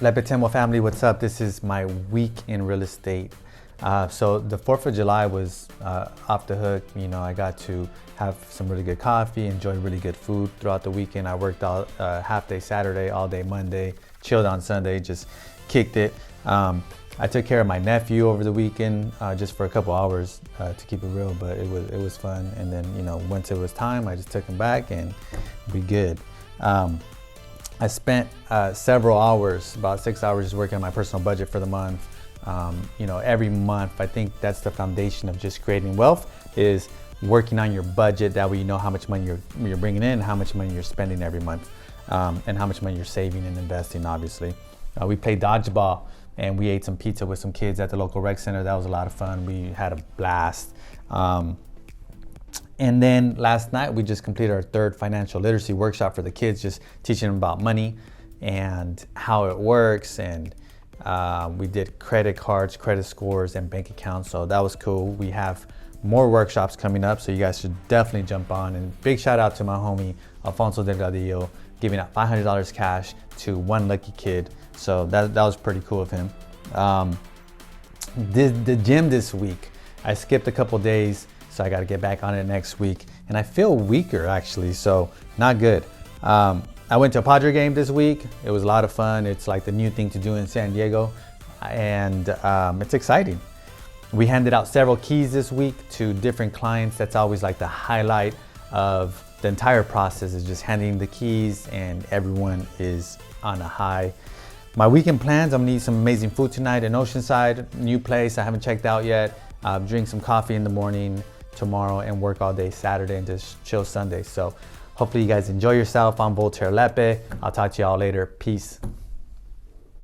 Lepe Tendwell Family, what's up? This is my week in real estate. So the 4th of July was off the hook. You know, I got to have some really good coffee, enjoy really good food throughout the weekend. I worked out half day Saturday, all day Monday, chilled on Sunday, just kicked it. I took care of my nephew over the weekend just for a couple hours to keep it real, but it was fun. And then, you know, once it was time, I just took him back and we good. I spent several hours, about 6 hours, just working on my personal budget for the month. You know, every month, I think that's the foundation of just creating wealth, is working on your budget. That way you know how much money you're bringing in, how much money you're spending every month, and how much money you're saving and investing, obviously. We played dodgeball and we ate some pizza with some kids at the local rec center. That was a lot of fun. We had a blast. And then last night, we just completed our 3rd financial literacy workshop for the kids, just teaching them about money and how it works. And we did credit cards, credit scores, and bank accounts. So that was cool. We have more workshops coming up, so you guys should definitely jump on. And big shout out to my homie, Alfonso Delgadillo, giving out $500 cash to one lucky kid. So that was pretty cool of him. The gym this week, I skipped a couple days, so I got to get back on it next week. And I feel weaker, actually, so not good. I went to a Padre game this week. It was a lot of fun. It's like the new thing to do in San Diego, and it's exciting. We handed out several keys this week to different clients. That's always like the highlight of the entire process, is just handing the keys, and everyone is on a high. My weekend plans, I'm gonna eat some amazing food tonight in Oceanside, new place I haven't checked out yet. Drink some coffee in the morning tomorrow and work all day Saturday and just chill Sunday. So hopefully you guys enjoy yourself. I'm Voltaire Lepe. I'll talk to y'all later. Peace.